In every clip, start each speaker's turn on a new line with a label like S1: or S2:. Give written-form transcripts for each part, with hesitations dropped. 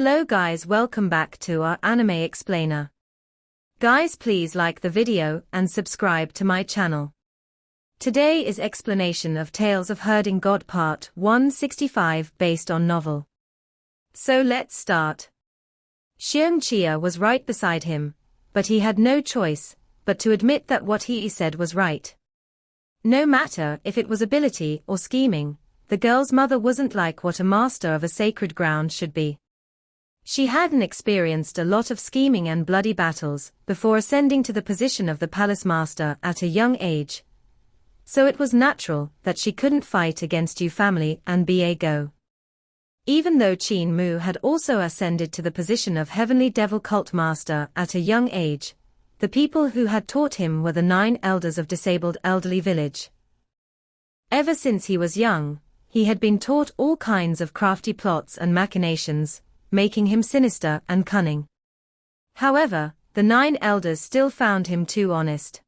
S1: Hello guys, welcome back to our anime explainer. Guys, please like the video and subscribe to my channel. Today is explanation of Tales of Herding God Part 165 based on novel. So let's start. Xiong was right beside him, but he had no choice but to admit that what he said was right. No matter if it was ability or scheming, the girl's mother wasn't like what a master of a sacred ground should be. She hadn't experienced a lot of scheming and bloody battles before ascending to the position of the palace master at a young age. So it was natural that she couldn't fight against Yu family and be a go. Even though Qin Mu had also ascended to the position of heavenly devil cult master at a young age, the people who had taught him were the 9 elders of disabled elderly village. Ever since he was young, he had been taught all kinds of crafty plots and machinations, making him sinister and cunning. However, the 9 elders still found him too honest.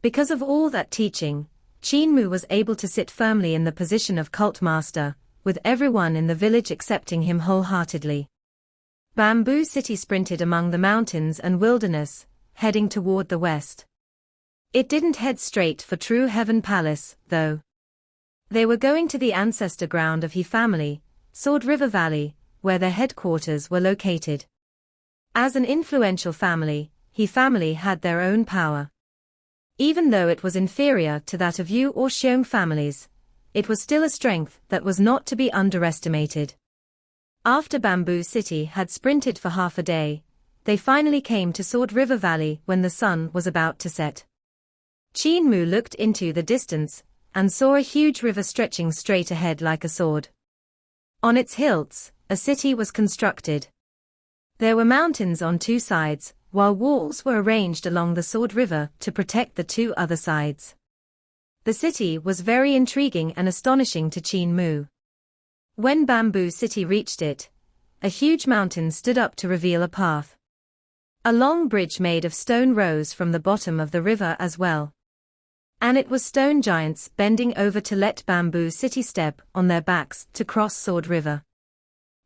S1: Because of all that teaching, Qin Mu was able to sit firmly in the position of cult master, with everyone in the village accepting him wholeheartedly. Bamboo City sprinted among the mountains and wilderness, heading toward the west. It didn't head straight for True Heaven Palace, though. They were going to the ancestor ground of He family, Sword River Valley, where their headquarters were located. As an influential family, He family had their own power. Even though it was inferior to that of Yu or Xiong families, it was still a strength that was not to be underestimated. After Bamboo City had sprinted for half a day, they finally came to Sword River Valley when the sun was about to set. Qin Mu looked into the distance and saw a huge river stretching straight ahead like a sword. On its hilts, a city was constructed. There were mountains on 2 sides, while walls were arranged along the Sword River to protect the 2 other sides. The city was very intriguing and astonishing to Qin Mu. When Bamboo City reached it, a huge mountain stood up to reveal a path. A long bridge made of stone rose from the bottom of the river as well. And it was stone giants bending over to let Bamboo City step on their backs to cross Sword River.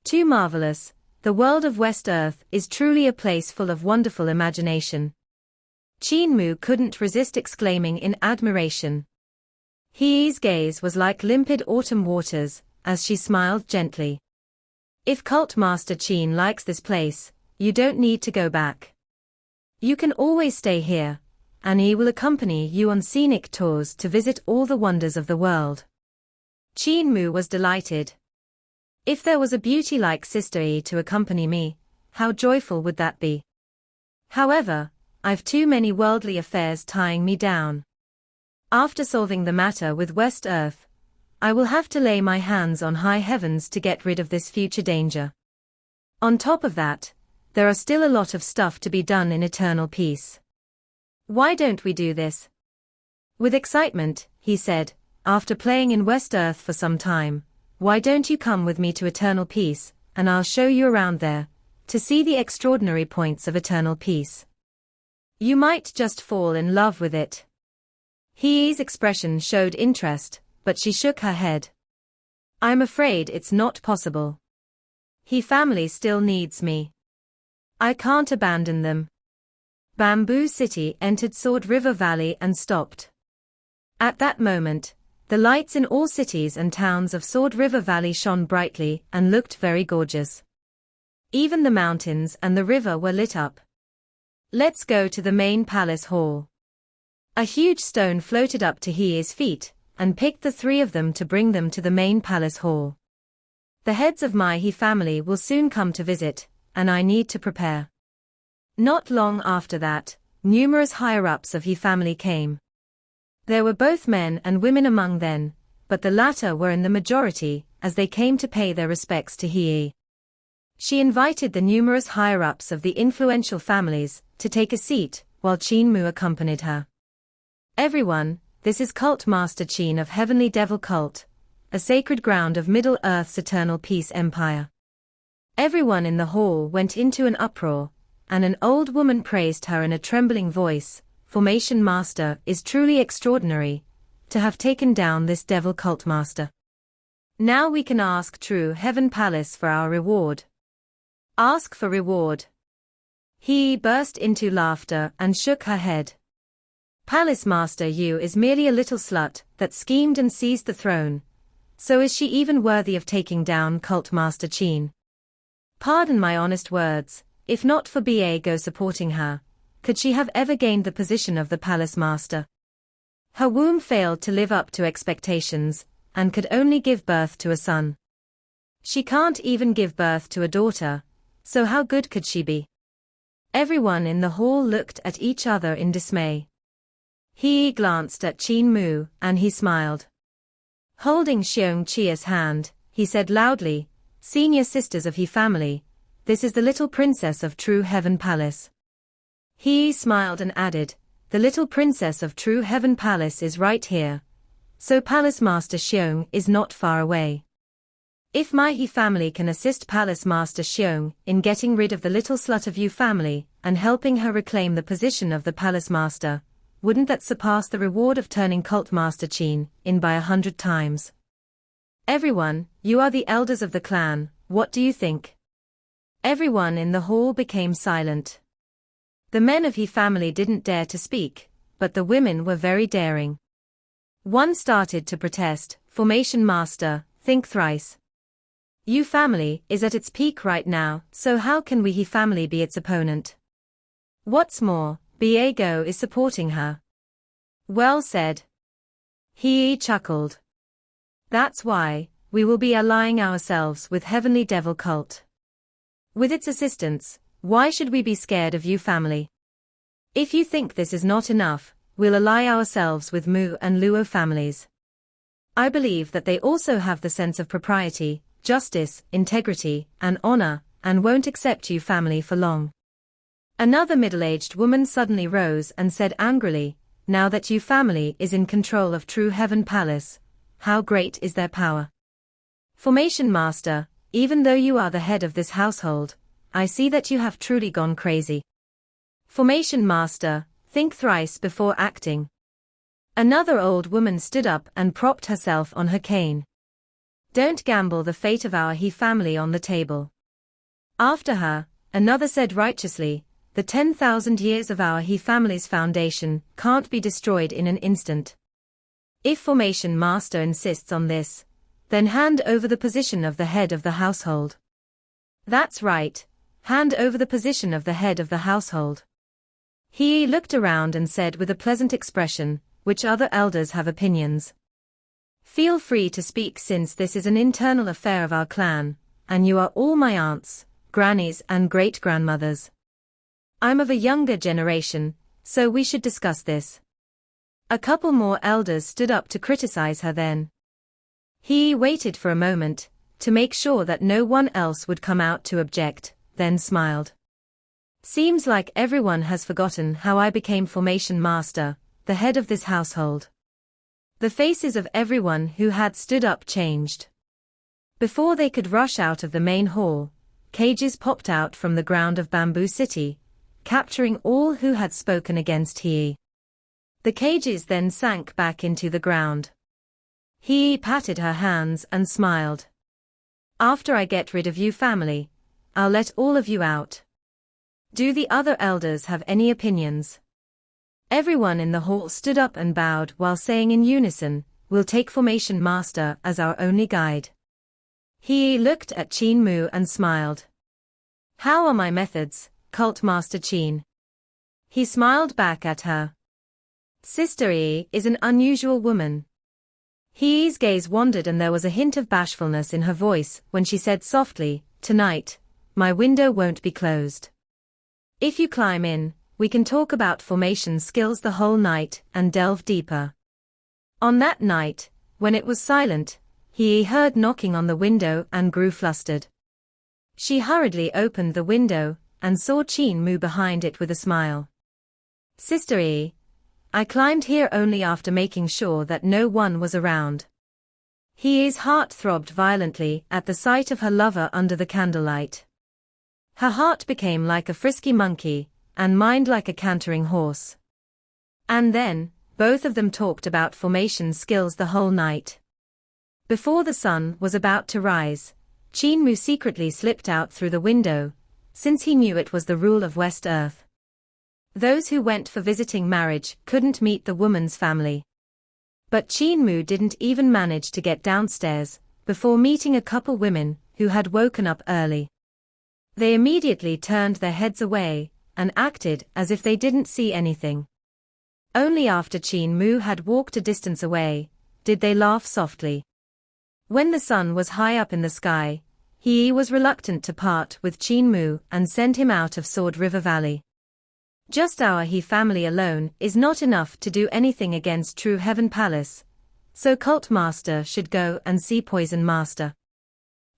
S1: Too marvelous, the world of West Earth is truly a place full of wonderful imagination. Qin Mu couldn't resist exclaiming in admiration. His gaze was like limpid autumn waters, as she smiled gently. If Cult Master Qin likes this place, you don't need to go back. You can always stay here, and he will accompany you on scenic tours to visit all the wonders of the world. Qin Mu was delighted. If there was a beauty like Sister E to accompany me, how joyful would that be? However, I've too many worldly affairs tying me down. After solving the matter with West Earth, I will have to lay my hands on high heavens to get rid of this future danger. On top of that, there are still a lot of stuff to be done in eternal peace. Why don't we do this? With excitement, he said, after playing in West Earth for some time, why don't you come with me to eternal peace, and I'll show you around there, to see the extraordinary points of eternal peace. You might just fall in love with it. His expression showed interest, but she shook her head. I'm afraid it's not possible. He family still needs me. I can't abandon them. Bamboo City entered Sword River Valley and stopped. At that moment, the lights in all cities and towns of Sword River Valley shone brightly and looked very gorgeous. Even the mountains and the river were lit up. Let's go to the main palace hall. A huge stone floated up to his feet, and picked the 3 of them to bring them to the main palace hall. The heads of my He family will soon come to visit, and I need to prepare. Not long after that, numerous higher-ups of He family came. There were both men and women among them, but the latter were in the majority, as they came to pay their respects to He. She invited the numerous higher-ups of the influential families to take a seat, while Qin Mu accompanied her. Everyone, this is Cult Master Qin of Heavenly Devil Cult, a sacred ground of Middle Earth's eternal peace empire. Everyone in the hall went into an uproar, and an old woman praised her in a trembling voice. Formation Master is truly extraordinary, to have taken down this devil cult master. Now we can ask True Heaven Palace for our reward. Ask for reward. He burst into laughter and shook her head. Palace Master Yu is merely a little slut that schemed and seized the throne. So is she even worthy of taking down Cult Master Qin? Pardon my honest words, if not for Go supporting her, could she have ever gained the position of the Palace Master? Her womb failed to live up to expectations, and could only give birth to a son. She can't even give birth to a daughter, so how good could she be? Everyone in the hall looked at each other in dismay. He glanced at Qin Mu, and he smiled. Holding Xiong Chia's hand, he said loudly, "Senior sisters of He family, this is the little princess of True Heaven Palace." He smiled and added, "The little princess of True Heaven Palace is right here. So Palace Master Xiong is not far away. If my He family can assist Palace Master Xiong in getting rid of the little slut of Yu family and helping her reclaim the position of the Palace Master, wouldn't that surpass the reward of turning Cult Master Qin in by 100 times? Everyone, you are the elders of the clan, what do you think?" Everyone in the hall became silent. The men of He family didn't dare to speak, but the women were very daring. One started to protest, "Formation Master, think thrice. Yu family is at its peak right now, so how can we He family be its opponent? What's more, Go is supporting her." "Well said." He chuckled. "That's why, we will be allying ourselves with Heavenly Devil Cult. With its assistance, why should we be scared of Yu family? If you think this is not enough, we'll ally ourselves with Mu and Luo families. I believe that they also have the sense of propriety, justice, integrity, and honor, and won't accept Yu family for long." Another middle-aged woman suddenly rose and said angrily, "Now that Yu family is in control of True Heaven Palace, how great is their power? Formation Master, even though you are the head of this household, I see that you have truly gone crazy. Formation Master, think thrice before acting." Another old woman stood up and propped herself on her cane. "Don't gamble the fate of our He family on the table." After her, another said righteously, "The 10,000 years of our He family's foundation can't be destroyed in an instant. If Formation Master insists on this, then hand over the position of the head of the household." "That's right, hand over the position of the head of the household." He looked around and said with a pleasant expression, "Which other elders have opinions? Feel free to speak since this is an internal affair of our clan, and you are all my aunts, grannies and great-grandmothers. I'm of a younger generation, so we should discuss this." A couple more elders stood up to criticize her then. He waited for a moment, to make sure that no one else would come out to object, then smiled. "Seems like everyone has forgotten how I became Formation Master, the head of this household." The faces of everyone who had stood up changed. Before they could rush out of the main hall, cages popped out from the ground of Bamboo City, capturing all who had spoken against He. The cages then sank back into the ground. He patted her hands and smiled. "After I get rid of Yu family, I'll let all of you out. Do the other elders have any opinions?" Everyone in the hall stood up and bowed while saying in unison, "We'll take Formation Master as our only guide." He looked at Qin Mu and smiled. "How are my methods, Cult Master Qin?" He smiled back at her. Sister Yi is an unusual woman. He's gaze wandered and there was a hint of bashfulness in her voice when she said softly, "Tonight, my window won't be closed. If you climb in, we can talk about formation skills the whole night and delve deeper." On that night, when it was silent, he heard knocking on the window and grew flustered. She hurriedly opened the window and saw Qin Mu behind it with a smile. "Sister Yi, I climbed here only after making sure that no one was around." His heart throbbed violently at the sight of her lover under the candlelight. Her heart became like a frisky monkey, and mind like a cantering horse. And then, both of them talked about formation skills the whole night. Before the sun was about to rise, Qin Mu secretly slipped out through the window, since he knew it was the rule of West Earth. Those who went for visiting marriage couldn't meet the woman's family. But Qin Mu didn't even manage to get downstairs before meeting a couple women who had woken up early. They immediately turned their heads away and acted as if they didn't see anything. Only after Qin Mu had walked a distance away did they laugh softly. When the sun was high up in the sky, he was reluctant to part with Qin Mu and send him out of Sword River Valley. Just our he family alone is not enough to do anything against True Heaven Palace, so Cult Master should go and see Poison Master.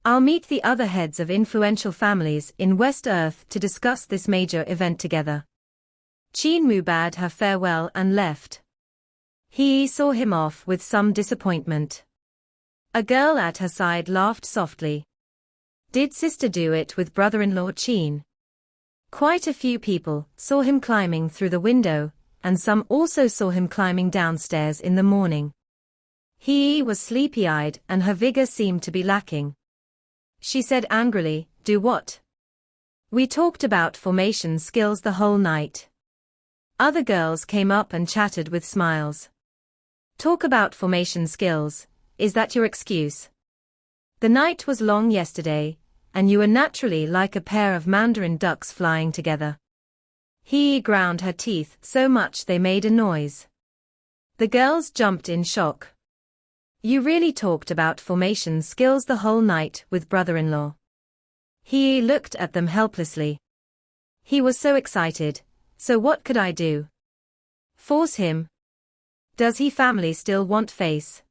S1: I'll meet the other heads of influential families in West Earth to discuss this major event together. Qin Mu bade her farewell and left. He saw him off with some disappointment. A girl at her side laughed softly. Did sister do it with brother-in-law Qin? Quite a few people saw him climbing through the window, and some also saw him climbing downstairs in the morning. He was sleepy-eyed and her vigor seemed to be lacking. She said angrily, "Do what?" "We talked about formation skills the whole night." Other girls came up and chatted with smiles. "Talk about formation skills, is that your excuse? The night was long yesterday, and you were naturally like a pair of mandarin ducks flying together." He ground her teeth so much they made a noise. The girls jumped in shock. "You really talked about formation skills the whole night with brother-in-law?" He looked at them helplessly. He was so excited, so what could I do? Force him? Does he family still want face?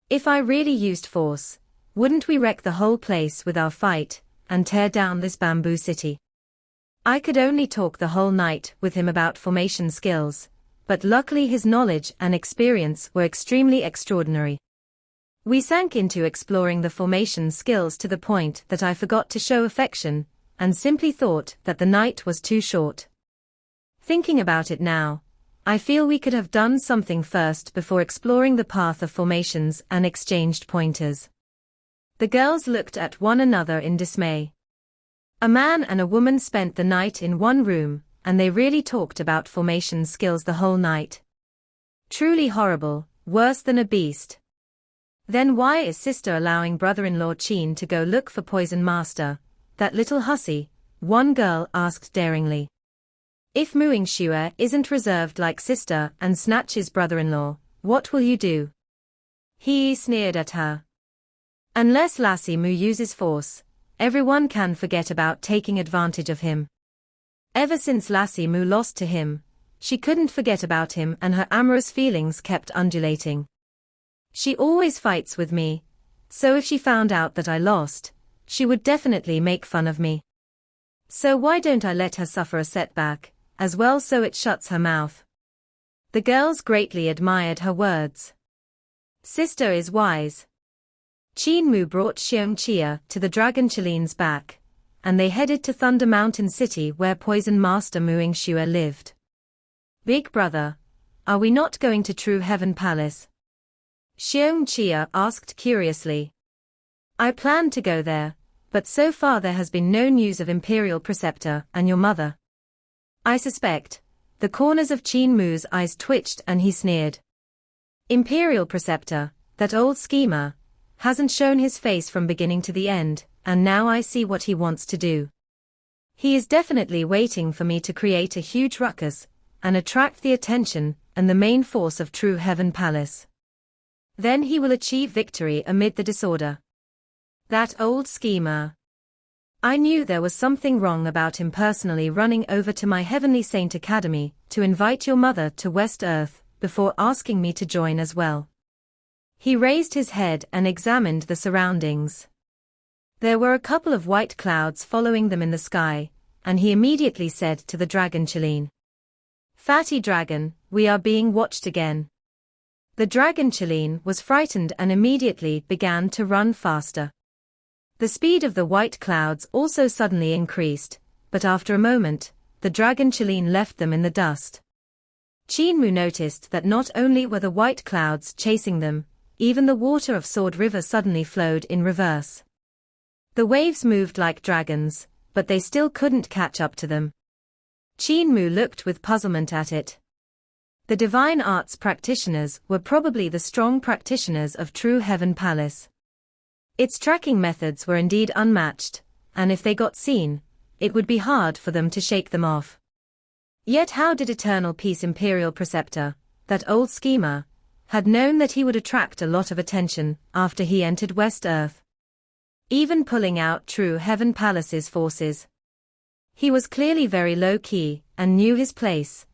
S1: If I really used force, wouldn't we wreck the whole place with our fight, and tear down this bamboo city? I could only talk the whole night with him about formation skills, but luckily his knowledge and experience were extremely extraordinary. We sank into exploring the formation skills to the point that I forgot to show affection, and simply thought that the night was too short. Thinking about it now, I feel we could have done something first before exploring the path of formations and exchanged pointers. The girls looked at one another in dismay. A man and a woman spent the night in one room, and they really talked about formation skills the whole night. Truly horrible, worse than a beast. Then why is sister allowing brother-in-law Qin to go look for Poison Master, that little hussy? One girl asked daringly. If Muing Xue isn't reserved like sister and snatches brother-in-law, what will you do? He sneered at her. Unless Lassie Mu uses force, everyone can forget about taking advantage of him. Ever since Lassie Mu lost to him, she couldn't forget about him and her amorous feelings kept undulating. She always fights with me, so if she found out that I lost, she would definitely make fun of me. So why don't I let her suffer a setback, as well so it shuts her mouth? The girls greatly admired her words. Sister is wise. Qin Mu brought Xiong Chia to the Dragon Chiline's back, and they headed to Thunder Mountain City where Poison Master Muing Xue lived. Big brother, are we not going to True Heaven Palace? Xiong Chia asked curiously. I planned to go there, but so far there has been no news of Imperial Preceptor and your mother. I suspect. The corners of Qin Mu's eyes twitched and he sneered. Imperial Preceptor, that old schemer, hasn't shown his face from beginning to the end, and now I see what he wants to do. He is definitely waiting for me to create a huge ruckus, and attract the attention and the main force of True Heaven Palace. Then he will achieve victory amid the disorder. That old schemer. I knew there was something wrong about him personally running over to my Heavenly Saint Academy to invite your mother to West Earth before asking me to join as well. He raised his head and examined the surroundings. There were a couple of white clouds following them in the sky, and he immediately said to the Dragon Chiline. Fatty Dragon, we are being watched again. The Dragon Chiline was frightened and immediately began to run faster. The speed of the white clouds also suddenly increased, but after a moment, the Dragon Chiline left them in the dust. Qin Mu noticed that not only were the white clouds chasing them, even the water of Sword River suddenly flowed in reverse. The waves moved like dragons, but they still couldn't catch up to them. Qin Mu looked with puzzlement at it. The divine arts practitioners were probably the strong practitioners of True Heaven Palace. Its tracking methods were indeed unmatched, and if they got seen, it would be hard for them to shake them off. Yet how did Eternal Peace Imperial Preceptor, that old schemer, had known that he would attract a lot of attention after he entered West Earth? Even pulling out True Heaven Palace's forces. He was clearly very low-key, and knew his place.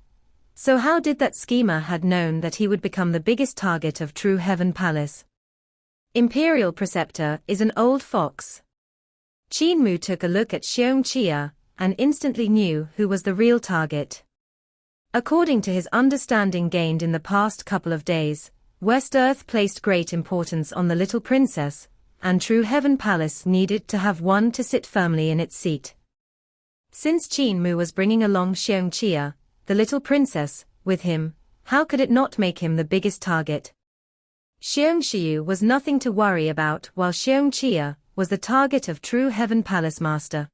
S1: So how did that schemer had known that he would become the biggest target of True Heaven Palace? Imperial Preceptor is an old fox. Qin Mu took a look at Xiong Chia, and instantly knew who was the real target. According to his understanding gained in the past couple of days, West Earth placed great importance on the little princess, and True Heaven Palace needed to have one to sit firmly in its seat. Since Qin Mu was bringing along Xiong Chia, the little princess, with him, how could it not make him the biggest target? Xiong Xiu was nothing to worry about, while Xiong Chia was the target of True Heaven Palace Master.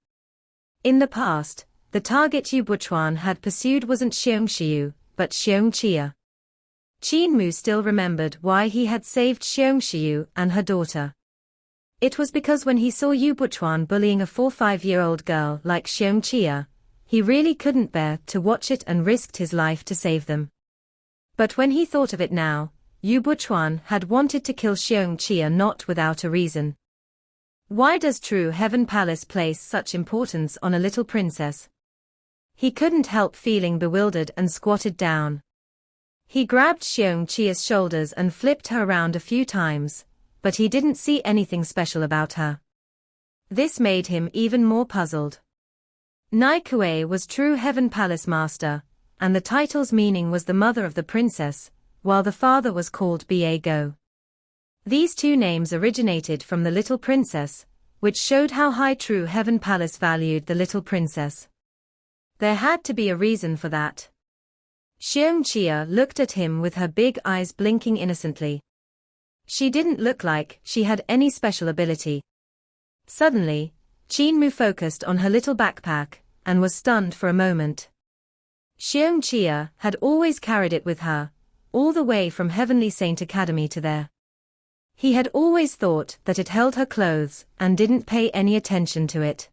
S1: In the past, the target Yu Buchuan had pursued wasn't Xiong Xiu, but Xiong Chia. Qin Mu still remembered why he had saved Xiong Xiu and her daughter. It was because when he saw Yu Buchuan bullying a 4-5-year-old girl like Xiong Chia, he really couldn't bear to watch it and risked his life to save them. But when he thought of it now, Yu Buchuan had wanted to kill Xiong Chia not without a reason. Why does True Heaven Palace place such importance on a little princess? He couldn't help feeling bewildered and squatted down. He grabbed Xiong Chia's shoulders and flipped her around a few times, but he didn't see anything special about her. This made him even more puzzled. Nai Kuei was True Heaven Palace Master, and the title's meaning was the mother of the princess, while the father was called Ba Go. These two names originated from the little princess, which showed how high True Heaven Palace valued the little princess. There had to be a reason for that. Xiong Chia looked at him with her big eyes blinking innocently. She didn't look like she had any special ability. Suddenly, Qin Mu focused on her little backpack, and was stunned for a moment. Xiong Chia had always carried it with her, all the way from Heavenly Saint Academy to there. He had always thought that it held her clothes, and didn't pay any attention to it.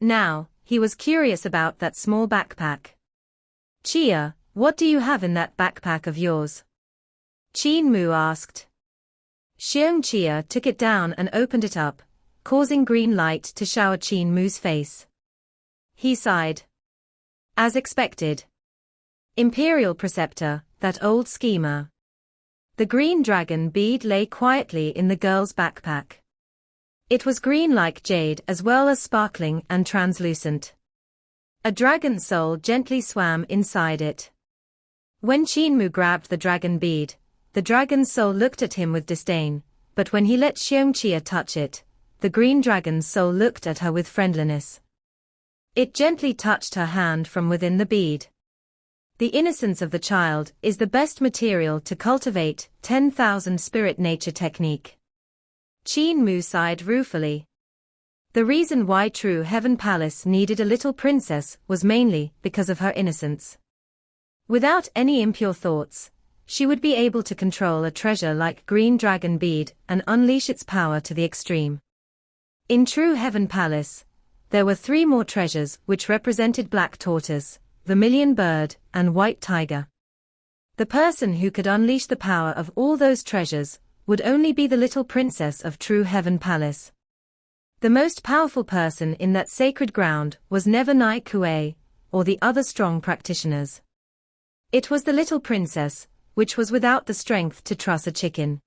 S1: Now, he was curious about that small backpack. Chia, what do you have in that backpack of yours? Qin Mu asked. Xiong Chia took it down and opened it up, causing green light to shower Qin Mu's face. He sighed. As expected. Imperial Preceptor, that old schemer. The green dragon bead lay quietly in the girl's backpack. It was green like jade as well as sparkling and translucent. A dragon soul gently swam inside it. When Qin Mu grabbed the dragon bead, the dragon's soul looked at him with disdain, but when he let Xiong Chia touch it, the green dragon's soul looked at her with friendliness. It gently touched her hand from within the bead. The innocence of the child is the best material to cultivate 10,000 spirit nature technique. Qin Mu sighed ruefully. The reason why True Heaven Palace needed a little princess was mainly because of her innocence. Without any impure thoughts, she would be able to control a treasure like Green Dragon Bead and unleash its power to the extreme. In True Heaven Palace, there were 3 more treasures which represented Black Tortoise, Vermilion Bird, and White Tiger. The person who could unleash the power of all those treasures would only be the little princess of True Heaven Palace. The most powerful person in that sacred ground was never Nai Kuei, or the other strong practitioners. It was the little princess, which was without the strength to truss a chicken.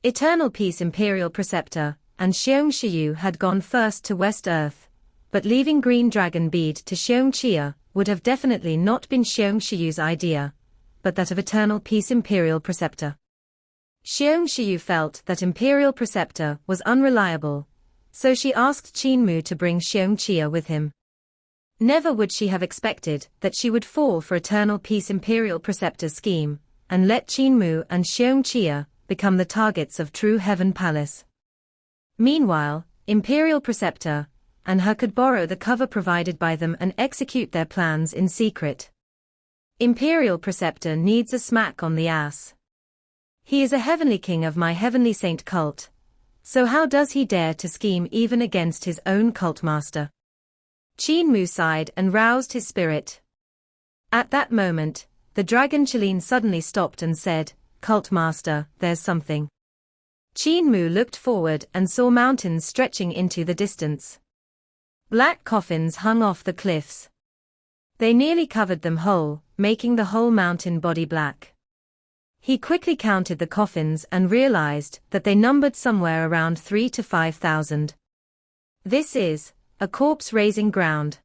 S1: Eternal Peace Imperial Preceptor and Xiong Xiu had gone first to West Earth, but leaving Green Dragon Bead to Xiong Chia would have definitely not been Xiong Xiu's idea, but that of Eternal Peace Imperial Preceptor. Xiong Xiu felt that Imperial Preceptor was unreliable, so she asked Qin Mu to bring Xiong Chia with him. Never would she have expected that she would fall for Eternal Peace Imperial Preceptor's scheme, and let Qin Mu and Xiong Chia become the targets of True Heaven Palace. Meanwhile, Imperial Preceptor, and her could borrow the cover provided by them and execute their plans in secret. Imperial preceptor needs a smack on the ass. He is a heavenly king of my heavenly saint cult. So how does he dare to scheme even against his own cult master? Qin Mu sighed and roused his spirit. At that moment, the dragon Qilin suddenly stopped and said, "Cult master, there's something." Qin Mu looked forward and saw mountains stretching into the distance. Black coffins hung off the cliffs. They nearly covered them whole, making the whole mountain body black. He quickly counted the coffins and realized that they numbered somewhere around 3,000 to 5,000. This is a corpse-raising ground.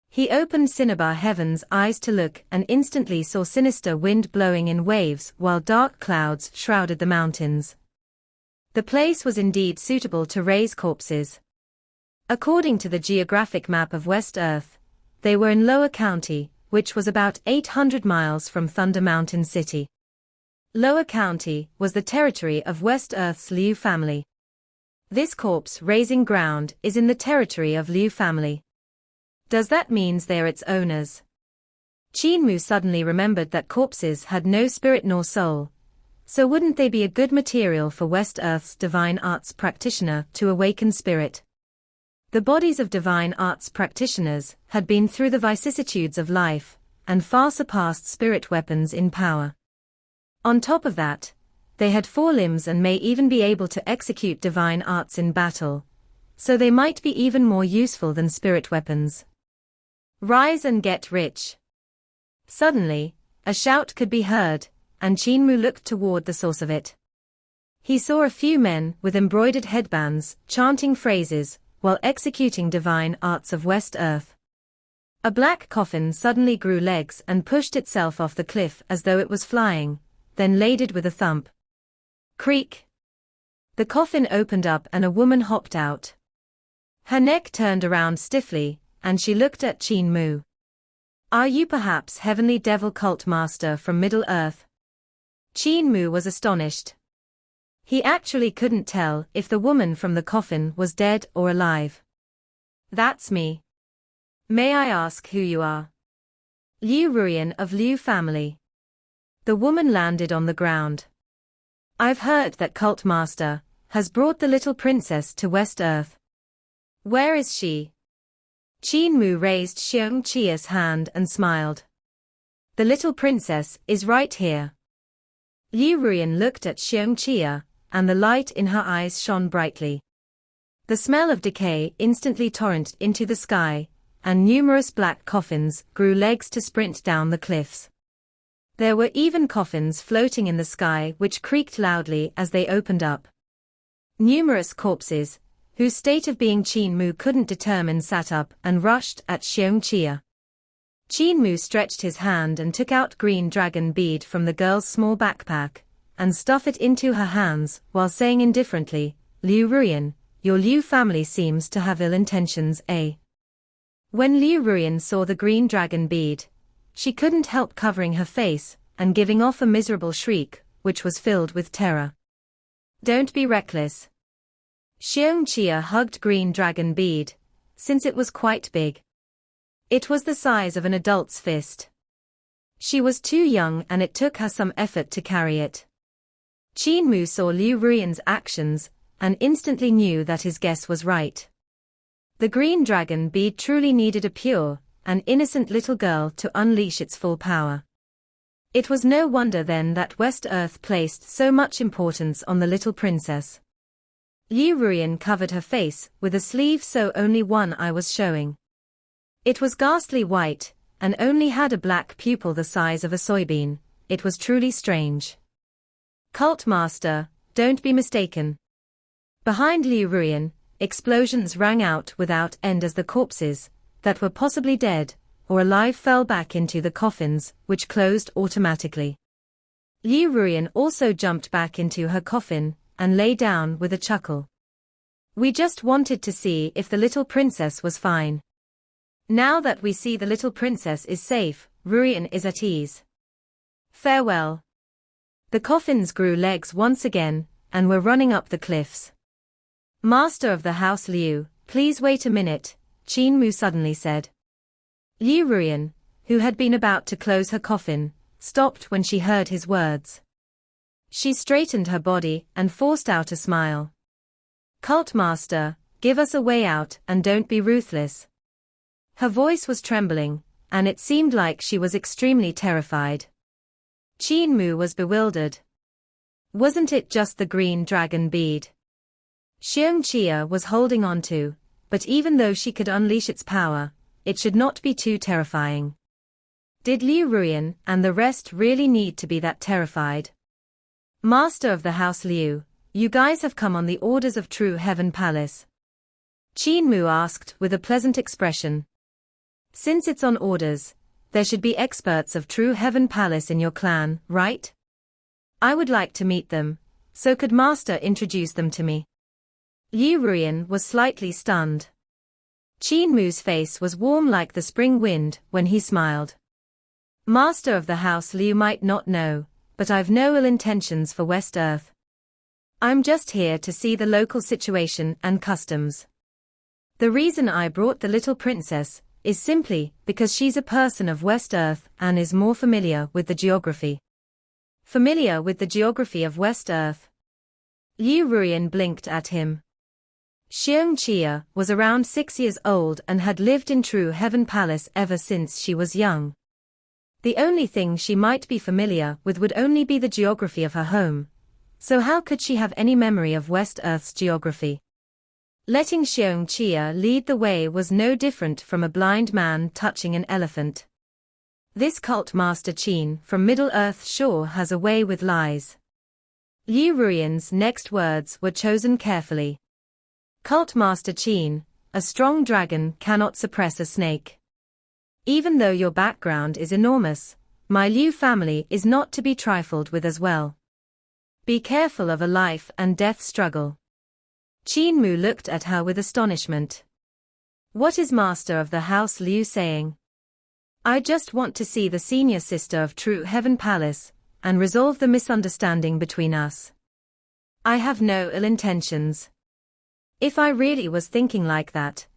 S1: He opened Cinnabar Heaven's eyes to look and instantly saw sinister wind blowing in waves while dark clouds shrouded the mountains. The place was indeed suitable to raise corpses. According to the geographic map of West Earth, they were in Lower County, which was about 800 miles from Thunder Mountain City. Lower County was the territory of West Earth's Liu family. This corpse-raising ground is in the territory of Liu family. Does that mean they're its owners? Qin Mu suddenly remembered that corpses had no spirit nor soul. So wouldn't they be a good material for West Earth's divine arts practitioner to awaken spirit? The bodies of divine arts practitioners had been through the vicissitudes of life, and far surpassed spirit weapons in power. On top of that, they had 4 limbs and may even be able to execute divine arts in battle, so they might be even more useful than spirit weapons. Rise and get rich. Suddenly, a shout could be heard, and Qin Mu looked toward the source of it. He saw a few men with embroidered headbands chanting phrases while executing divine arts of West Earth. A black coffin suddenly grew legs and pushed itself off the cliff as though it was flying, then landed with a thump. Creak! The coffin opened up and a woman hopped out. Her neck turned around stiffly, and she looked at Qin Mu. "Are you perhaps Heavenly Devil Cult Master from Middle Earth?" Qin Mu was astonished. He actually couldn't tell if the woman from the coffin was dead or alive. "That's me. May I ask who you are?" "Liu Ruyan of Liu family." The woman landed on the ground. "I've heard that Cult Master has brought the little princess to West Earth. Where is she?" Qin Mu raised Xiong Chia's hand and smiled. "The little princess is right here." Liu Ruyan looked at Xiong Chia, and the light in her eyes shone brightly. The smell of decay instantly torrented into the sky, and numerous black coffins grew legs to sprint down the cliffs. There were even coffins floating in the sky which creaked loudly as they opened up. Numerous corpses, whose state of being Qin Mu couldn't determine, sat up and rushed at Xiong Chia. Qin Mu stretched his hand and took out green dragon bead from the girl's small backpack, and stuffed it into her hands while saying indifferently, "Liu Ruyan, your Liu family seems to have ill intentions, eh?" When Liu Ruyan saw the green dragon bead, she couldn't help covering her face and giving off a miserable shriek, which was filled with terror. "Don't be reckless." Xiong Chia hugged green dragon bead, since it was quite big. It was the size of an adult's fist. She was too young and it took her some effort to carry it. Qin Mu saw Liu Ruyan's actions, and instantly knew that his guess was right. The green dragon bead truly needed a pure and innocent little girl to unleash its full power. It was no wonder then that West Earth placed so much importance on the little princess. Liu Ruyan covered her face with a sleeve so only one eye was showing. It was ghastly white, and only had a black pupil the size of a soybean. It was truly strange. "Cult Master, don't be mistaken." Behind Liu Ruyan, explosions rang out without end as the corpses, that were possibly dead or alive, fell back into the coffins, which closed automatically. Liu Ruyan also jumped back into her coffin, and lay down with a chuckle. "We just wanted to see if the little princess was fine. Now that we see the little princess is safe, Ruyan is at ease. Farewell." The coffins grew legs once again, and were running up the cliffs. "Master of the House Liu, please wait a minute, Qin Mu suddenly said. Liu Ruian, who had been about to close her coffin, stopped when she heard his words. She straightened her body and forced out a smile. Cult Master, give us a way out and don't be ruthless. Her voice was trembling, and it seemed like she was extremely terrified. Qin Mu was bewildered. Wasn't it just the green dragon bead Xiongqia was holding on to, but even though she could unleash its power, it should not be too terrifying. Did Liu Ruian and the rest really need to be that terrified? Master of the House Liu, you guys have come on the orders of True Heaven Palace? Qin Mu asked with a pleasant expression. Since it's on orders, there should be experts of True Heaven Palace in your clan, right? I would like to meet them, so could Master introduce them to me? Liu Ruian was slightly stunned. Qin Mu's face was warm like the spring wind when he smiled. Master of the House Liu might not know, but I've no ill intentions for West Earth. I'm just here to see the local situation and customs. The reason I brought the little princess is simply because she's a person of West Earth and is more familiar with the geography. Familiar with the geography of West Earth? Liu Ruian blinked at him. Xiongqia was around 6 years old and had lived in True Heaven Palace ever since she was young. The only thing she might be familiar with would only be the geography of her home. So how could she have any memory of West Earth's geography? Letting Xiongqia lead the way was no different from a blind man touching an elephant. This cult master Qin from Middle-earth sure has a way with lies. Liu Ruian's next words were chosen carefully. Cult master Qin, a strong dragon cannot suppress a snake. Even though your background is enormous, my Liu family is not to be trifled with as well. Be careful of a life and death struggle. Qin Mu looked at her with astonishment. What is Master of the House Liu saying? I just want to see the senior sister of True Heaven Palace, and resolve the misunderstanding between us. I have no ill intentions. If I really was thinking like that,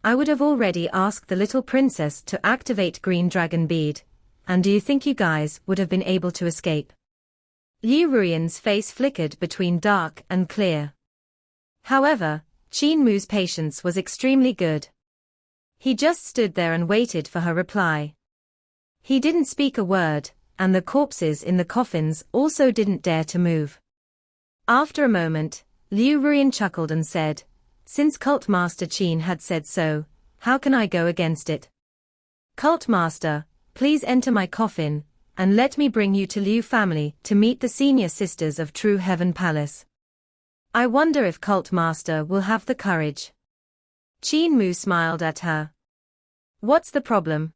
S1: I would have already asked the little princess to activate Green Dragon Bead, and do you think you guys would have been able to escape? Liu Ruian's face flickered between dark and clear. However, Qin Mu's patience was extremely good. He just stood there and waited for her reply. He didn't speak a word, and the corpses in the coffins also didn't dare to move. After a moment, Liu Ruian chuckled and said, Since Cult Master Qin had said so, how can I go against it? Cult Master, please enter my coffin, and let me bring you to Liu family to meet the senior sisters of True Heaven Palace. I wonder if Cult Master will have the courage. Qin Mu smiled at her. What's the problem?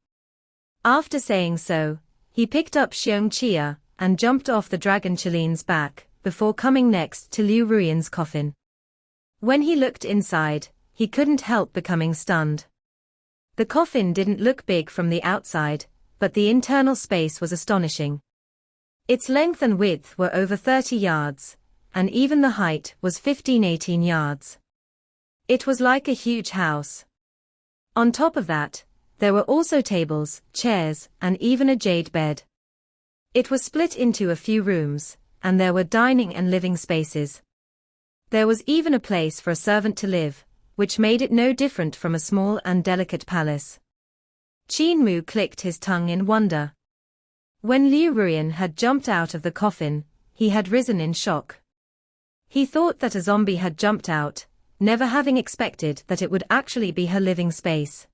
S1: After saying so, he picked up Xiongqia and jumped off the dragon Chilene's back, before coming next to Liu Ruian's coffin. When he looked inside, he couldn't help becoming stunned. The coffin didn't look big from the outside, but the internal space was astonishing. Its length and width were over 30 yards, and even the height was 15–18 yards. It was like a huge house. On top of that, there were also tables, chairs, and even a jade bed. It was split into a few rooms, and there were dining and living spaces. There was even a place for a servant to live, which made it no different from a small and delicate palace. Qin Mu clicked his tongue in wonder. When Liu Ruian had jumped out of the coffin, he had risen in shock. He thought that a zombie had jumped out, never having expected that it would actually be her living space.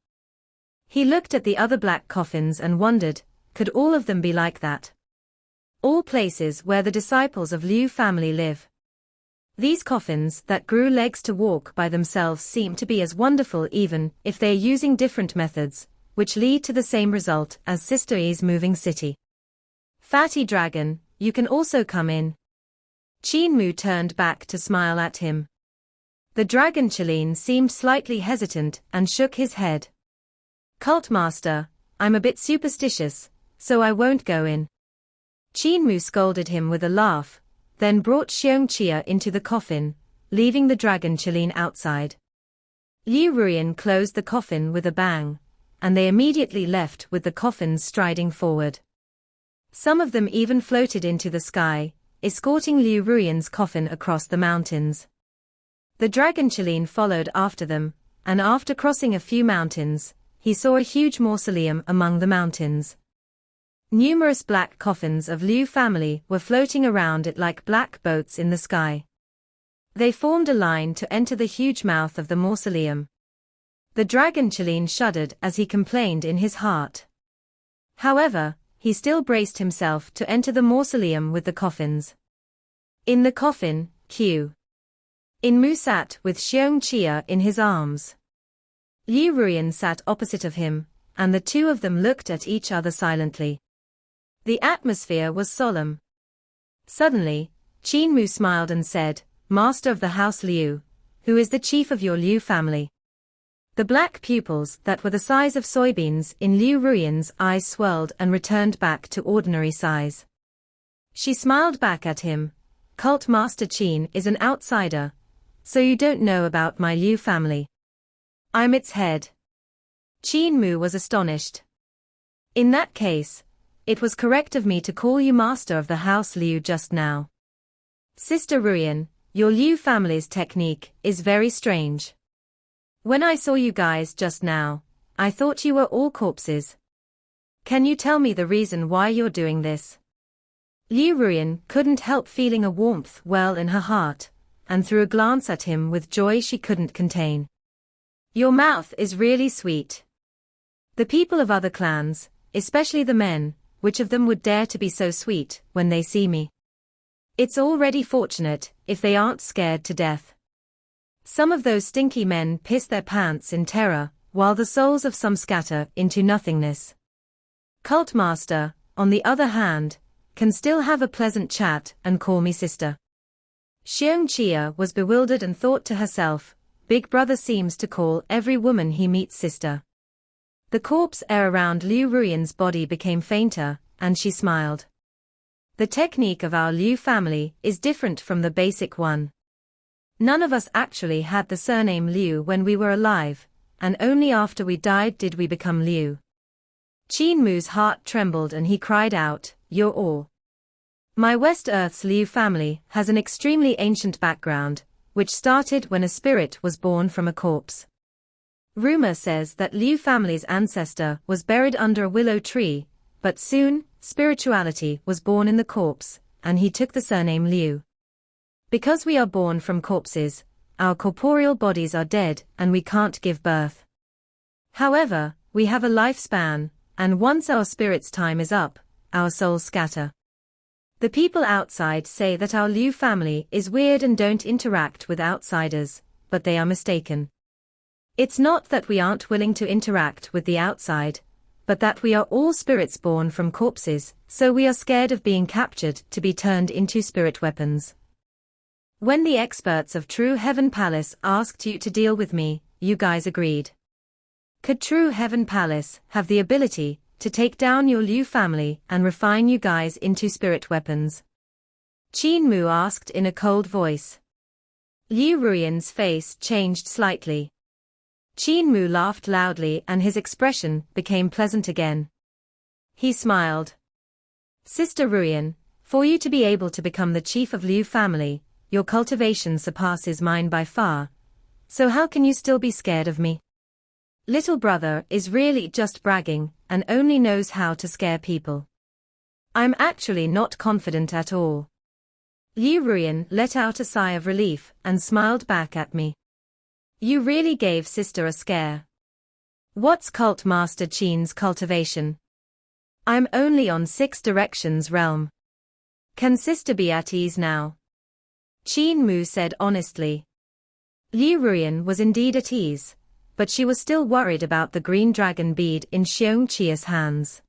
S1: He looked at the other black coffins and wondered, could all of them be like that? All places where the disciples of Liu family live. These coffins that grew legs to walk by themselves seem to be as wonderful even if they are using different methods, which lead to the same result as Sister Yi's moving city. Fatty Dragon, you can also come in. Qin Mu turned back to smile at him. The dragon Chilene seemed slightly hesitant and shook his head. Cult Master, I'm a bit superstitious, so I won't go in. Qin Mu scolded him with a laugh, then brought Xiongqia into the coffin, leaving the dragon Chilene outside. Liu Ruian closed the coffin with a bang, and they immediately left with the coffins striding forward. Some of them even floated into the sky, escorting Liu Ruian's coffin across the mountains. The dragon Qin followed after them, and after crossing a few mountains, he saw a huge mausoleum among the mountains. Numerous black coffins of Liu family were floating around it like black boats in the sky. They formed a line to enter the huge mouth of the mausoleum. The dragon Qin shuddered as he complained in his heart. However, he still braced himself to enter the mausoleum with the coffins. In the coffin, Qin Mu sat with Xiongqia in his arms. Liu Ruian sat opposite of him, and the two of them looked at each other silently. The atmosphere was solemn. Suddenly, Qin Mu smiled and said, "Master of the house Liu, who is the chief of your Liu family?" The black pupils that were the size of soybeans in Liu Ruian's eyes swelled and returned back to ordinary size. She smiled back at him. "Cult Master Qin is an outsider, so you don't know about my Liu family. I'm its head." Qin Mu was astonished. "In that case, it was correct of me to call you Master of the house Liu just now. Sister Ruian, your Liu family's technique is very strange. When I saw you guys just now, I thought you were all corpses. Can you tell me the reason why you're doing this?" Liu Ruian couldn't help feeling a warmth well in her heart, and threw a glance at him with joy she couldn't contain. "Your mouth is really sweet. The people of other clans, especially the men, which of them would dare to be so sweet when they see me? It's already fortunate if they aren't scared to death. Some of those stinky men piss their pants in terror, while the souls of some scatter into nothingness. Cult Master, on the other hand, can still have a pleasant chat and call me sister." Xiongqia was bewildered and thought to herself, "Big brother seems to call every woman he meets sister." The corpse air around Liu Ruian's body became fainter, and she smiled. "The technique of our Liu family is different from the basic one. None of us actually had the surname Liu when we were alive, and only after we died did we become Liu." Qin Mu's heart trembled and he cried out, "You're all. My West Earth's Liu family has an extremely ancient background, which started when a spirit was born from a corpse. Rumor says that Liu family's ancestor was buried under a willow tree, but soon, spirituality was born in the corpse, and he took the surname Liu. Because we are born from corpses, our corporeal bodies are dead and we can't give birth. However, we have a lifespan, and once our spirit's time is up, our souls scatter. The people outside say that our Liu family is weird and don't interact with outsiders, but they are mistaken. It's not that we aren't willing to interact with the outside, but that we are all spirits born from corpses, so we are scared of being captured to be turned into spirit weapons. When the experts of True Heaven Palace asked you to deal with me, you guys agreed. Could True Heaven Palace have the ability to take down your Liu family and refine you guys into spirit weapons?" Qin Mu asked in a cold voice. Liu Ruian's face changed slightly. Qin Mu laughed loudly and his expression became pleasant again. He smiled. "Sister Ruian, for you to be able to become the chief of Liu family, your cultivation surpasses mine by far, so how can you still be scared of me? Little brother is really just bragging, and only knows how to scare people. I'm actually not confident at all." Liu Ruian let out a sigh of relief and smiled back at me. "You really gave sister a scare. What's Cult Master Qin's cultivation? I'm only on 6 directions realm. Can sister be at ease now?" Qin Mu said honestly. Liu Ruian was indeed at ease, but she was still worried about the green dragon bead in Xiongqia's hands.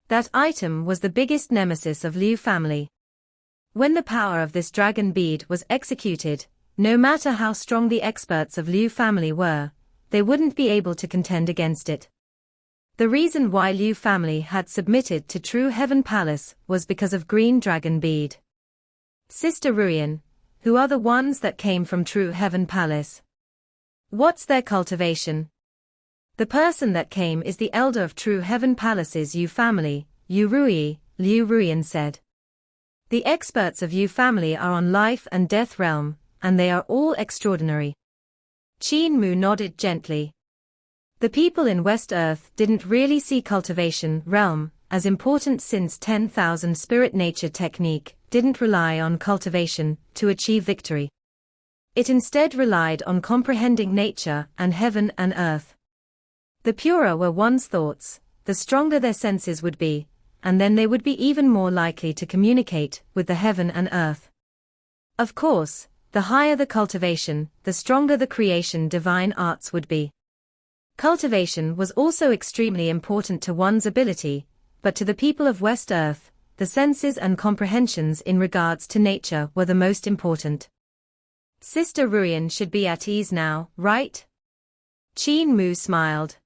S1: That item was the biggest nemesis of Liu family. When the power of this dragon bead was executed, no matter how strong the experts of Liu family were, they wouldn't be able to contend against it. The reason why Liu family had submitted to True Heaven Palace was because of green dragon bead. "Sister Ruian, who are the ones that came from True Heaven Palace?" What's their cultivation? The person that came is the elder of True Heaven Palace's Yu family, Yu Rui, Liu Ruian said. The experts of Yu family are on life and death realm, and they are all extraordinary. Qin Mu nodded gently. The people in West Earth didn't really see cultivation realm as important since 10,000 spirit nature technique didn't rely on cultivation to achieve victory. It instead relied on comprehending nature and heaven and earth. The purer were one's thoughts, the stronger their senses would be, and then they would be even more likely to communicate with the heaven and earth. Of course, the higher the cultivation, the stronger the creation divine arts would be. Cultivation was also extremely important to one's ability, but to the people of West Earth, the senses and comprehensions in regards to nature were the most important. Sister Ruian should be at ease now, right? Qin Mu smiled.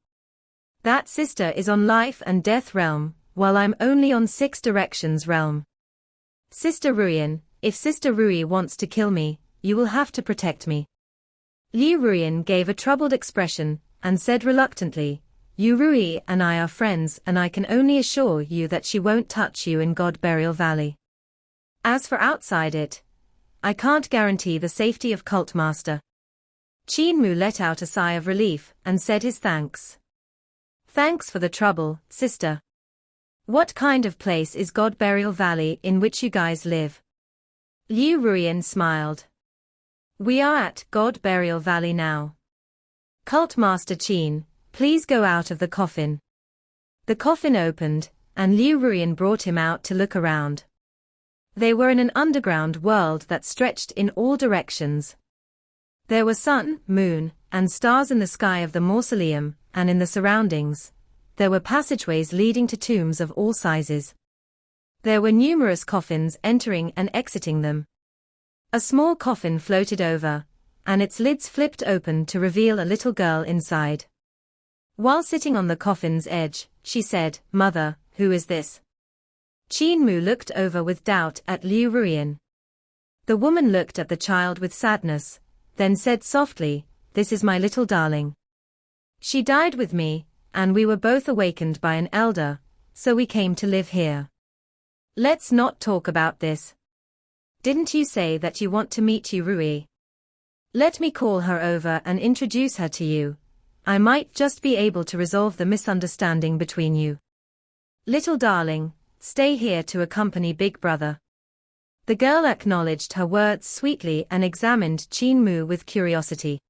S1: That sister is on life and death realm, while I'm only on 6 directions realm. Sister Ruian, if Sister Rui wants to kill me, you will have to protect me. Liu Ruian gave a troubled expression, and said reluctantly, Yu Rui and I are friends and I can only assure you that she won't touch you in God Burial Valley. As for outside it, I can't guarantee the safety of Cult Master. Qin Mu let out a sigh of relief and said his thanks. Thanks for the trouble, sister. What kind of place is God Burial Valley in which you guys live? Liu Ruian smiled. We are at God Burial Valley now. Cult Master Qin, please go out of the coffin. The coffin opened, and Liu Ruian brought him out to look around. They were in an underground world that stretched in all directions. There were sun, moon, and stars in the sky of the mausoleum, and in the surroundings, there were passageways leading to tombs of all sizes. There were numerous coffins entering and exiting them. A small coffin floated over, and its lids flipped open to reveal a little girl inside. While sitting on the coffin's edge, she said, Mother, who is this? Qin Mu looked over with doubt at Liu Ruian. The woman looked at the child with sadness, then said softly, This is my little darling. She died with me, and we were both awakened by an elder, so we came to live here. Let's not talk about this. Didn't you say that you want to meet Yu Rui? Let me call her over and introduce her to you. I might just be able to resolve the misunderstanding between you. Little darling, stay here to accompany Big Brother. The girl acknowledged her words sweetly and examined Qin Mu with curiosity.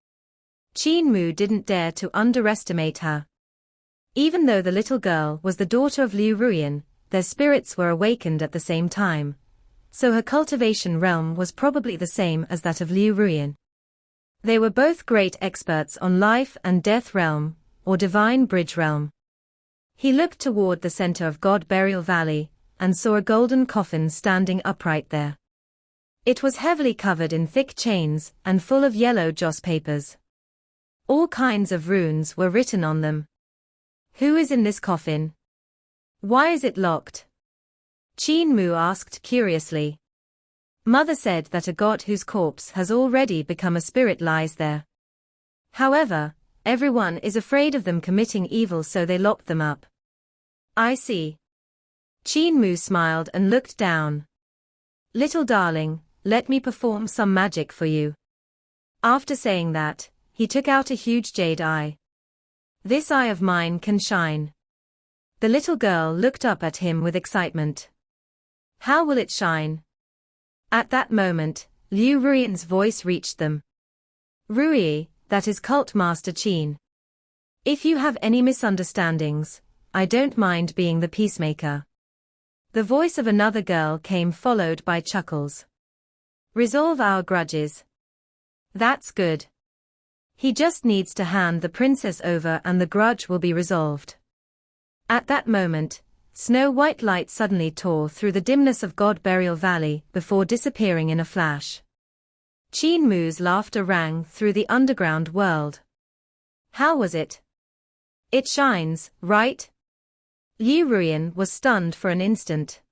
S1: Qin Mu didn't dare to underestimate her. Even though the little girl was the daughter of Liu Ruian, their spirits were awakened at the same time, so her cultivation realm was probably the same as that of Liu Ruian. They were both great experts on life and death realm, or divine bridge realm. He looked toward the center of God Burial Valley, and saw a golden coffin standing upright there. It was heavily covered in thick chains and full of yellow joss papers. All kinds of runes were written on them. Who is in this coffin? Why is it locked? Qin Mu asked curiously. Mother said that a god whose corpse has already become a spirit lies there. However, everyone is afraid of them committing evil, so they locked them up. I see. Qin Mu smiled and looked down. Little darling, let me perform some magic for you. After saying that, he took out a huge jade eye. This eye of mine can shine. The little girl looked up at him with excitement. How will it shine? At that moment, Liu Ruian's voice reached them. Rui, that is Cult Master Qin. If you have any misunderstandings, I don't mind being the peacemaker. The voice of another girl came, followed by chuckles. Resolve our grudges. That's good. He just needs to hand the princess over and the grudge will be resolved. At that moment, snow-white light suddenly tore through the dimness of God Burial Valley before disappearing in a flash. Qin Mu's laughter rang through the underground world. How was it? It shines, right? Liu Ruian was stunned for an instant.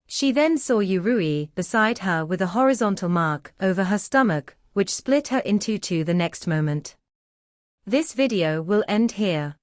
S1: She then saw Yu Rui beside her with a horizontal mark over her stomach, which split her into two the next moment. This video will end here.